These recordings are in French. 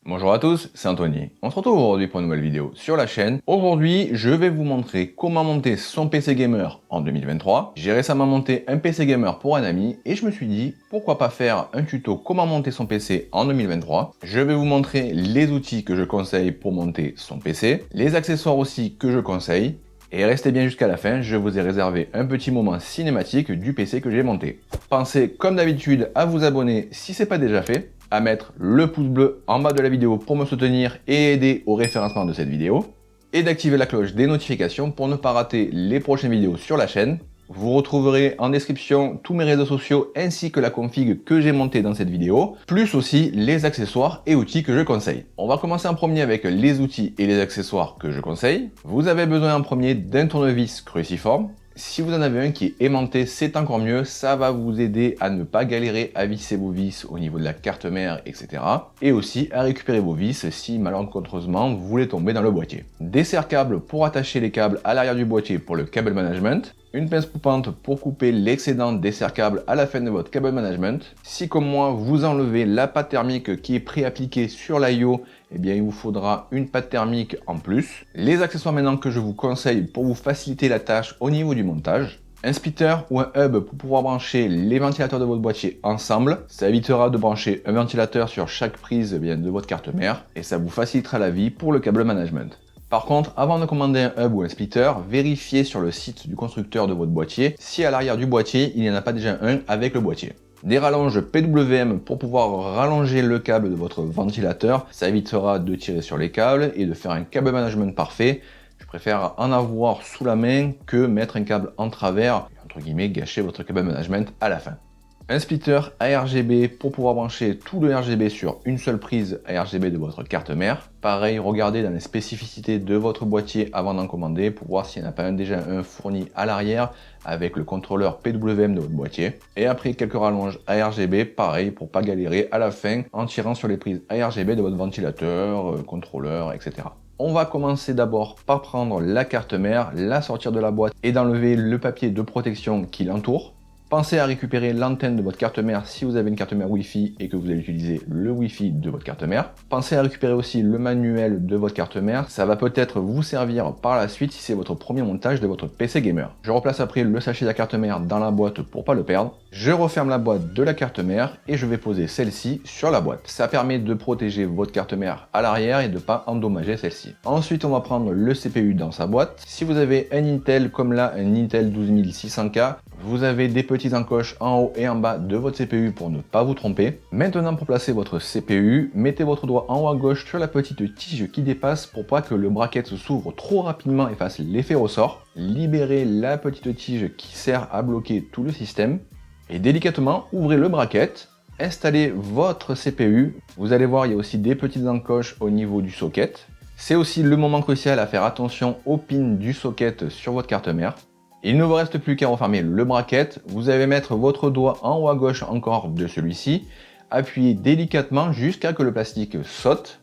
Bonjour à tous, c'est Anthony. On se retrouve aujourd'hui pour une nouvelle vidéo sur la chaîne. Aujourd'hui, je vais vous montrer comment monter son PC gamer en 2023. J'ai récemment monté un PC gamer pour un ami et je me suis dit pourquoi pas faire un tuto comment monter son PC en 2023. Je vais vous montrer les outils que je conseille pour monter son PC, les accessoires aussi que je conseille. Et restez bien jusqu'à la fin, je vous ai réservé un petit moment cinématique du PC que j'ai monté. Pensez comme d'habitude à vous abonner si ce n'est pas déjà fait, à mettre le pouce bleu en bas de la vidéo pour me soutenir et aider au référencement de cette vidéo, et d'activer la cloche des notifications pour ne pas rater les prochaines vidéos sur la chaîne. Vous retrouverez en description tous mes réseaux sociaux ainsi que la config que j'ai montée dans cette vidéo, plus aussi les accessoires et outils que je conseille. On va commencer en premier avec les outils et les accessoires que je conseille. Vous avez besoin en premier d'un tournevis cruciforme. Si vous en avez un qui est aimanté, c'est encore mieux, ça va vous aider à ne pas galérer à visser vos vis au niveau de la carte mère, etc. Et aussi à récupérer vos vis si malencontreusement vous voulez tomber dans le boîtier. Des serre-câbles pour attacher les câbles à l'arrière du boîtier pour le câble management. Une pince coupante pour couper l'excédent des serre-câbles à la fin de votre câble management. Si comme moi vous enlevez la pâte thermique qui est pré-appliquée sur l'IO, eh bien il vous faudra une pâte thermique en plus. Les accessoires maintenant que je vous conseille pour vous faciliter la tâche au niveau du montage. Un splitter ou un hub pour pouvoir brancher les ventilateurs de votre boîtier ensemble. Ça évitera de brancher un ventilateur sur chaque prise de votre carte mère et ça vous facilitera la vie pour le câble management. Par contre, avant de commander un hub ou un splitter, vérifiez sur le site du constructeur de votre boîtier si à l'arrière du boîtier, il n'y en a pas déjà un avec le boîtier. Des rallonges PWM pour pouvoir rallonger le câble de votre ventilateur, ça évitera de tirer sur les câbles et de faire un câble management parfait. Je préfère en avoir sous la main que mettre un câble en travers et entre guillemets gâcher votre câble management à la fin. Un splitter ARGB pour pouvoir brancher tout le RGB sur une seule prise ARGB de votre carte mère. Pareil, regardez dans les spécificités de votre boîtier avant d'en commander pour voir s'il n'y en a pas déjà un fourni à l'arrière avec le contrôleur PWM de votre boîtier. Et après quelques rallonges ARGB, pareil pour pas galérer à la fin en tirant sur les prises ARGB de votre ventilateur, contrôleur, etc. On va commencer d'abord par prendre la carte mère, la sortir de la boîte et d'enlever le papier de protection qui l'entoure. Pensez à récupérer l'antenne de votre carte mère si vous avez une carte mère Wi-Fi et que vous allez utiliser le Wi-Fi de votre carte mère. Pensez à récupérer aussi le manuel de votre carte mère, ça va peut-être vous servir par la suite si c'est votre premier montage de votre PC gamer. Je replace après le sachet de la carte mère dans la boîte pour pas le perdre. Je referme la boîte de la carte mère et je vais poser celle-ci sur la boîte. Ça permet de protéger votre carte mère à l'arrière et de ne pas endommager celle-ci. Ensuite, on va prendre le CPU dans sa boîte. Si vous avez un Intel comme là, un Intel 12600K, vous avez des petites encoches en haut et en bas de votre CPU pour ne pas vous tromper. Maintenant, pour placer votre CPU, mettez votre doigt en haut à gauche sur la petite tige qui dépasse pour pas que le bracket s'ouvre trop rapidement et fasse l'effet ressort. Libérez la petite tige qui sert à bloquer tout le système. Et délicatement, ouvrez le bracket, installez votre CPU. Vous allez voir, il y a aussi des petites encoches au niveau du socket. C'est aussi le moment crucial à faire attention aux pins du socket sur votre carte mère. Il ne vous reste plus qu'à refermer le bracket. Vous allez mettre votre doigt en haut à gauche encore de celui-ci. Appuyez délicatement jusqu'à ce que le plastique saute.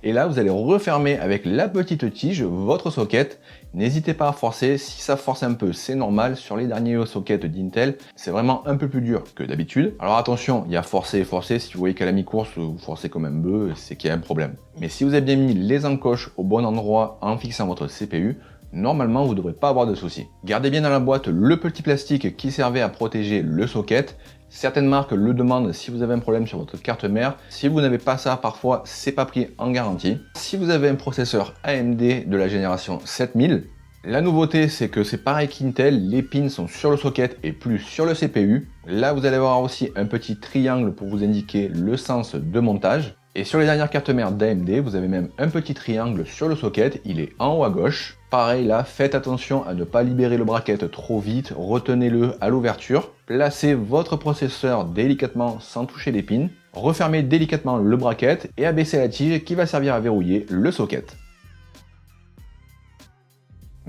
Et là, vous allez refermer avec la petite tige votre socket. N'hésitez pas à forcer, si ça force un peu, c'est normal. Sur les derniers sockets d'Intel, c'est vraiment un peu plus dur que d'habitude. Alors attention, il y a forcer et forcer. Si vous voyez qu'à la mi-course, vous forcez comme un bœuf, c'est qu'il y a un problème. Mais si vous avez bien mis les encoches au bon endroit en fixant votre CPU, normalement, vous ne devrez pas avoir de soucis. Gardez bien dans la boîte le petit plastique qui servait à protéger le socket. Certaines marques le demandent si vous avez un problème sur votre carte mère. Si vous n'avez pas ça, parfois, c'est pas pris en garantie. Si vous avez un processeur AMD de la génération 7000, la nouveauté, c'est que c'est pareil qu'Intel, les pins sont sur le socket et plus sur le CPU. Là, vous allez avoir aussi un petit triangle pour vous indiquer le sens de montage. Et sur les dernières cartes mères d'AMD, vous avez même un petit triangle sur le socket, il est en haut à gauche. Pareil là, faites attention à ne pas libérer le bracket trop vite, retenez-le à l'ouverture. Placez votre processeur délicatement sans toucher les pins. Refermez délicatement le bracket et abaissez la tige qui va servir à verrouiller le socket.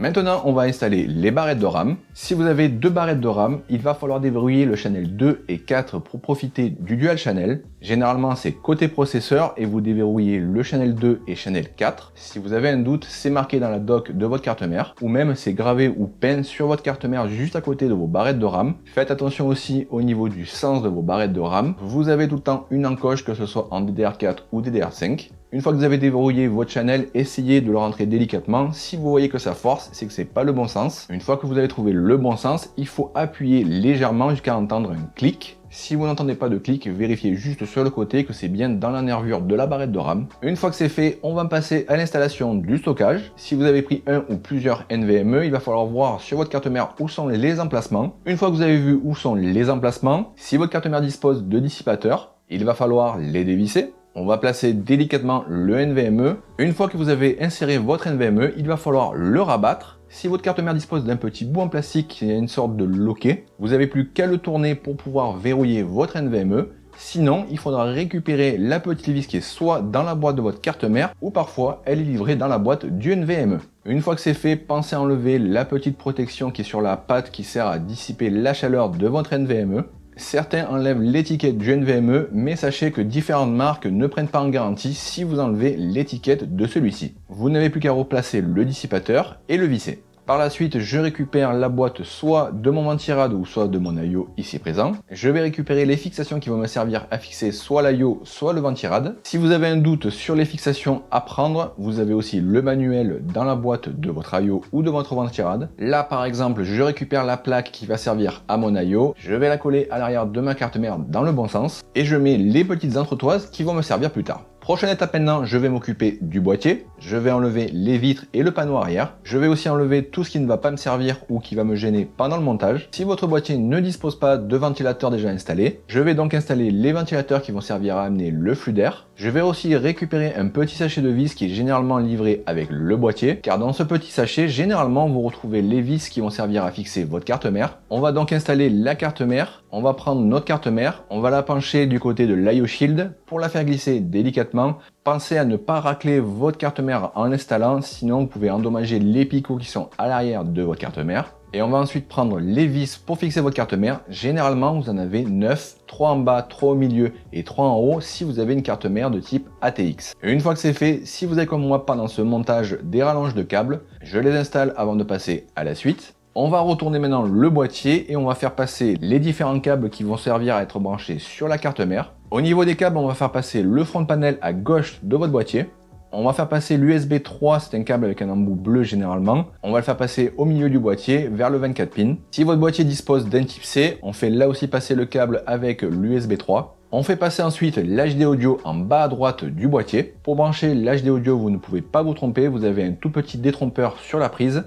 Maintenant, on va installer les barrettes de RAM. Si vous avez deux barrettes de RAM, il va falloir déverrouiller le channel 2 et 4 pour profiter du dual channel. Généralement, c'est côté processeur et vous déverrouillez le channel 2 et channel 4. Si vous avez un doute, c'est marqué dans la dock de votre carte mère ou même c'est gravé ou peint sur votre carte mère juste à côté de vos barrettes de RAM. Faites attention aussi au niveau du sens de vos barrettes de RAM. Vous avez tout le temps une encoche, que ce soit en DDR4 ou DDR5. Une fois que vous avez déverrouillé votre channel, essayez de le rentrer délicatement. Si vous voyez que ça force, c'est que c'est pas le bon sens. Une fois que vous avez trouvé le bon sens, il faut appuyer légèrement jusqu'à entendre un clic. Si vous n'entendez pas de clic, vérifiez juste sur le côté que c'est bien dans la nervure de la barrette de RAM. Une fois que c'est fait, on va passer à l'installation du stockage. Si vous avez pris un ou plusieurs NVMe, il va falloir voir sur votre carte mère où sont les emplacements. Une fois que vous avez vu où sont les emplacements, si votre carte mère dispose de dissipateurs, il va falloir les dévisser. On va placer délicatement le NVMe. Une fois que vous avez inséré votre NVMe, il va falloir le rabattre. Si votre carte mère dispose d'un petit bout en plastique qui est une sorte de loquet, vous n'avez plus qu'à le tourner pour pouvoir verrouiller votre NVMe. Sinon, il faudra récupérer la petite vis qui est soit dans la boîte de votre carte mère ou parfois elle est livrée dans la boîte du NVMe. Une fois que c'est fait, pensez à enlever la petite protection qui est sur la patte qui sert à dissiper la chaleur de votre NVMe. Certains enlèvent l'étiquette du NVMe, mais sachez que différentes marques ne prennent pas en garantie si vous enlevez l'étiquette de celui-ci. Vous n'avez plus qu'à replacer le dissipateur et le visser. Par la suite, je récupère la boîte soit de mon ventirad ou soit de mon IO ici présent. Je vais récupérer les fixations qui vont me servir à fixer soit l'IO, soit le ventirad. Si vous avez un doute sur les fixations à prendre, vous avez aussi le manuel dans la boîte de votre IO ou de votre ventirad. Là, par exemple, je récupère la plaque qui va servir à mon IO. Je vais la coller à l'arrière de ma carte mère dans le bon sens et je mets les petites entretoises qui vont me servir plus tard. Prochaine étape maintenant, je vais m'occuper du boîtier. Je vais enlever les vitres et le panneau arrière. Je vais aussi enlever tout ce qui ne va pas me servir ou qui va me gêner pendant le montage. Si votre boîtier ne dispose pas de ventilateur déjà installé, je vais donc installer les ventilateurs qui vont servir à amener le flux d'air. Je vais aussi récupérer un petit sachet de vis qui est généralement livré avec le boîtier, car dans ce petit sachet, généralement, vous retrouvez les vis qui vont servir à fixer votre carte mère. On va donc installer la carte mère. On va prendre notre carte mère, on va la pencher du côté de l'IO Shield pour la faire glisser délicatement. Pensez à ne pas racler votre carte mère en l'installant, sinon vous pouvez endommager les picots qui sont à l'arrière de votre carte mère. Et on va ensuite prendre les vis pour fixer votre carte mère. Généralement, vous en avez 9, 3 en bas, 3 au milieu et 3 en haut si vous avez une carte mère de type ATX. Et une fois que c'est fait, si vous avez comme moi pendant ce montage des rallonges de câbles, je les installe avant de passer à la suite. On va retourner maintenant le boîtier et on va faire passer les différents câbles qui vont servir à être branchés sur la carte mère. Au niveau des câbles, on va faire passer le front panel à gauche de votre boîtier. On va faire passer l'USB 3, c'est un câble avec un embout bleu généralement. On va le faire passer au milieu du boîtier vers le 24 pins. Si votre boîtier dispose d'un type C, on fait là aussi passer le câble avec l'USB 3. On fait passer ensuite l'HD audio en bas à droite du boîtier. Pour brancher l'HD audio, vous ne pouvez pas vous tromper, vous avez un tout petit détrompeur sur la prise.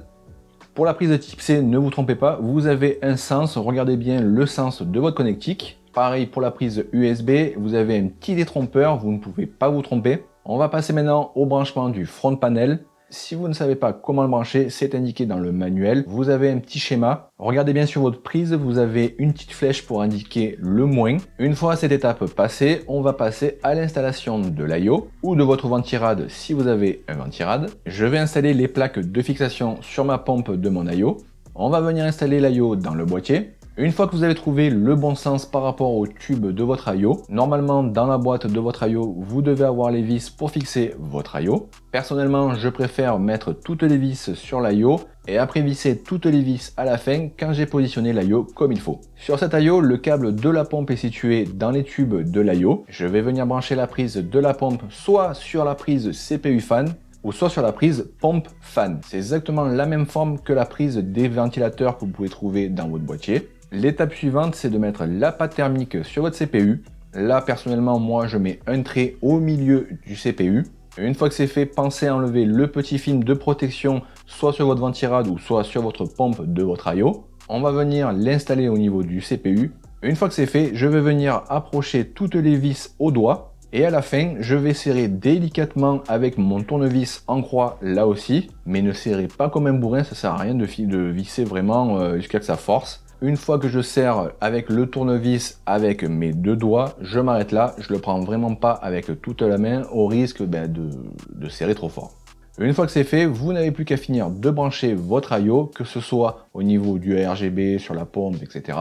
Pour la prise de type C, ne vous trompez pas, vous avez un sens, regardez bien le sens de votre connectique. Pareil pour la prise USB, vous avez un petit détrompeur, vous ne pouvez pas vous tromper. On va passer maintenant au branchement du front panel. Si vous ne savez pas comment le brancher, c'est indiqué dans le manuel. Vous avez un petit schéma. Regardez bien sur votre prise, vous avez une petite flèche pour indiquer le moins. Une fois cette étape passée, on va passer à l'installation de l'IO ou de votre ventirad si vous avez un ventirad. Je vais installer les plaques de fixation sur ma pompe de mon IO. On va venir installer l'IO dans le boîtier. Une fois que vous avez trouvé le bon sens par rapport au tube de votre IO, normalement dans la boîte de votre IO, vous devez avoir les vis pour fixer votre IO. Personnellement, je préfère mettre toutes les vis sur l'IO et après visser toutes les vis à la fin quand j'ai positionné l'IO comme il faut. Sur cet IO, le câble de la pompe est situé dans les tubes de l'IO. Je vais venir brancher la prise de la pompe soit sur la prise CPU fan, ou soit sur la prise pompe fan. C'est exactement la même forme que la prise des ventilateurs que vous pouvez trouver dans votre boîtier. L'étape suivante, c'est de mettre la pâte thermique sur votre CPU. Là, personnellement, moi, je mets un trait au milieu du CPU. Et une fois que c'est fait, pensez à enlever le petit film de protection, soit sur votre ventirad ou soit sur votre pompe de votre IO. On va venir l'installer au niveau du CPU. Une fois que c'est fait, je vais venir approcher toutes les vis au doigt. Et à la fin, je vais serrer délicatement avec mon tournevis en croix là aussi. Mais ne serrez pas comme un bourrin, ça sert à rien de visser vraiment jusqu'à que ça force. Une fois que je serre avec le tournevis avec mes deux doigts, je m'arrête là. Je le prends vraiment pas avec toute la main au risque de serrer trop fort. Une fois que c'est fait, vous n'avez plus qu'à finir de brancher votre IO, que ce soit au niveau du RGB, sur la pompe, etc.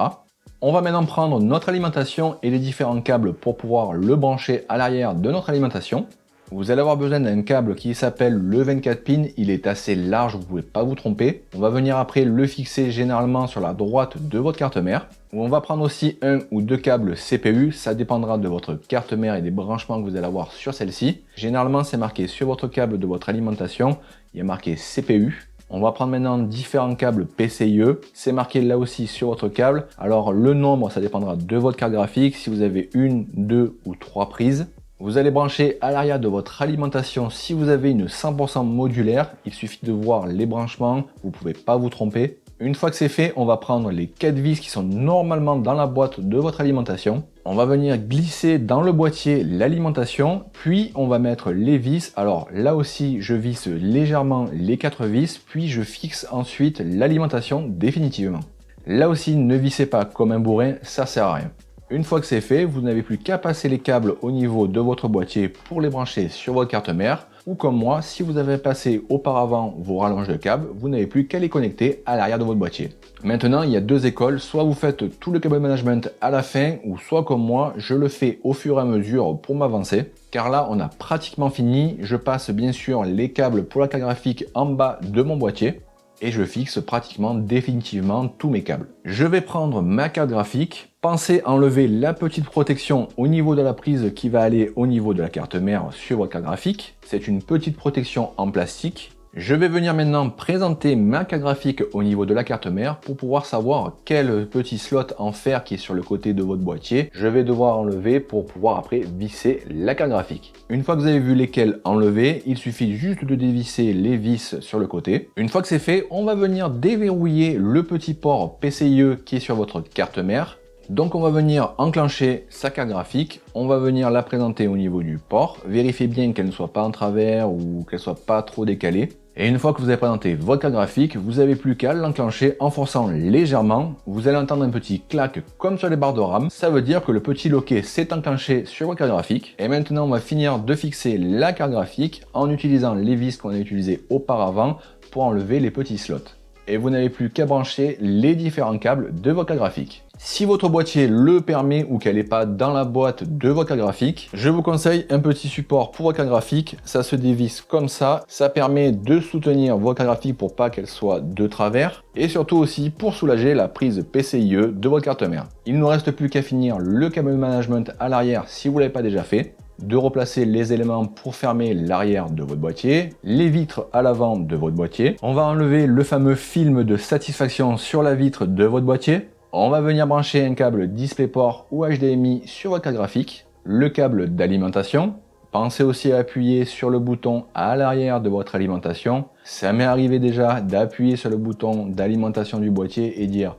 On va maintenant prendre notre alimentation et les différents câbles pour pouvoir le brancher à l'arrière de notre alimentation. Vous allez avoir besoin d'un câble qui s'appelle le 24 pins, il est assez large, vous ne pouvez pas vous tromper. On va venir après le fixer généralement sur la droite de votre carte mère. On va prendre aussi un ou deux câbles CPU, ça dépendra de votre carte mère et des branchements que vous allez avoir sur celle-ci. Généralement c'est marqué sur votre câble de votre alimentation, il y a marqué CPU. On va prendre maintenant différents câbles PCIe, c'est marqué là aussi sur votre câble. Alors le nombre, ça dépendra de votre carte graphique, si vous avez une, deux ou trois prises. Vous allez brancher à l'arrière de votre alimentation si vous avez une 100% modulaire. Il suffit de voir les branchements, vous ne pouvez pas vous tromper. Une fois que c'est fait, on va prendre les 4 vis qui sont normalement dans la boîte de votre alimentation. On va venir glisser dans le boîtier l'alimentation, puis on va mettre les vis. Alors là aussi, je visse légèrement les 4 vis, puis je fixe ensuite l'alimentation définitivement. Là aussi, ne vissez pas comme un bourrin, ça sert à rien. Une fois que c'est fait, vous n'avez plus qu'à passer les câbles au niveau de votre boîtier pour les brancher sur votre carte mère. Ou comme moi, si vous avez passé auparavant vos rallonges de câbles, vous n'avez plus qu'à les connecter à l'arrière de votre boîtier. Maintenant, il y a deux écoles, soit vous faites tout le câble management à la fin, ou soit comme moi, je le fais au fur et à mesure pour m'avancer. Car là, on a pratiquement fini. Je passe bien sûr les câbles pour la carte graphique en bas de mon boîtier. Et je fixe pratiquement définitivement tous mes câbles. Je vais prendre ma carte graphique, pensez à enlever la petite protection au niveau de la prise qui va aller au niveau de la carte mère sur votre carte graphique. C'est une petite protection en plastique. Je vais venir maintenant présenter ma carte graphique au niveau de la carte mère pour pouvoir savoir quel petit slot en fer qui est sur le côté de votre boîtier je vais devoir enlever pour pouvoir après visser la carte graphique. Une fois que vous avez vu lesquels enlever, il suffit juste de dévisser les vis sur le côté. Une fois que c'est fait, on va venir déverrouiller le petit port PCIe qui est sur votre carte mère. Donc on va venir enclencher sa carte graphique, on va venir la présenter au niveau du port, vérifiez bien qu'elle ne soit pas en travers ou qu'elle soit pas trop décalée. Et une fois que vous avez présenté votre carte graphique, vous n'avez plus qu'à l'enclencher en forçant légèrement. Vous allez entendre un petit clac comme sur les barres de RAM. Ça veut dire que le petit loquet s'est enclenché sur votre carte graphique. Et maintenant, on va finir de fixer la carte graphique en utilisant les vis qu'on a utilisées auparavant pour enlever les petits slots. Et vous n'avez plus qu'à brancher les différents câbles de votre carte graphique. Si votre boîtier le permet ou qu'elle n'est pas dans la boîte de votre carte graphique, je vous conseille un petit support pour votre carte graphique. Ça se dévisse comme ça. Ça permet de soutenir votre carte graphique pour pas qu'elle soit de travers. Et surtout aussi pour soulager la prise PCIe de votre carte mère. Il ne nous reste plus qu'à finir le câble management à l'arrière si vous ne l'avez pas déjà fait. De replacer les éléments pour fermer l'arrière de votre boîtier, les vitres à l'avant de votre boîtier. On va enlever le fameux film de satisfaction sur la vitre de votre boîtier. On va venir brancher un câble DisplayPort ou HDMI sur votre carte graphique, le câble d'alimentation. Pensez aussi à appuyer sur le bouton à l'arrière de votre alimentation. Ça m'est arrivé déjà d'appuyer sur le bouton d'alimentation du boîtier et dire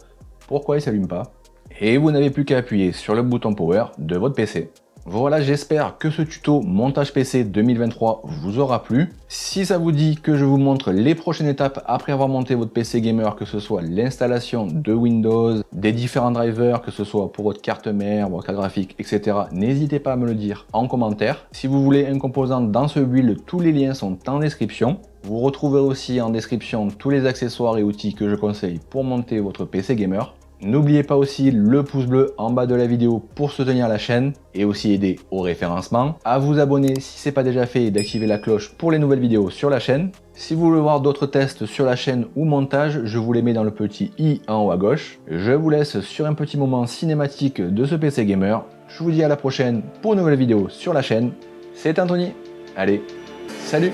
pourquoi il ne s'allume pas. Et vous n'avez plus qu'à appuyer sur le bouton Power de votre PC. Voilà, j'espère que ce tuto montage PC 2023 vous aura plu. Si ça vous dit que je vous montre les prochaines étapes après avoir monté votre PC gamer, que ce soit l'installation de Windows, des différents drivers, que ce soit pour votre carte mère, votre carte graphique, etc., n'hésitez pas à me le dire en commentaire. Si vous voulez un composant dans ce build, tous les liens sont en description. Vous retrouverez aussi en description tous les accessoires et outils que je conseille pour monter votre PC gamer. N'oubliez pas aussi le pouce bleu en bas de la vidéo pour soutenir la chaîne et aussi aider au référencement. À vous abonner si ce n'est pas déjà fait et d'activer la cloche pour les nouvelles vidéos sur la chaîne. Si vous voulez voir d'autres tests sur la chaîne ou montage, je vous les mets dans le petit i en haut à gauche. Je vous laisse sur un petit moment cinématique de ce PC gamer. Je vous dis à la prochaine pour une nouvelle vidéo sur la chaîne. C'est Anthony. Allez, salut!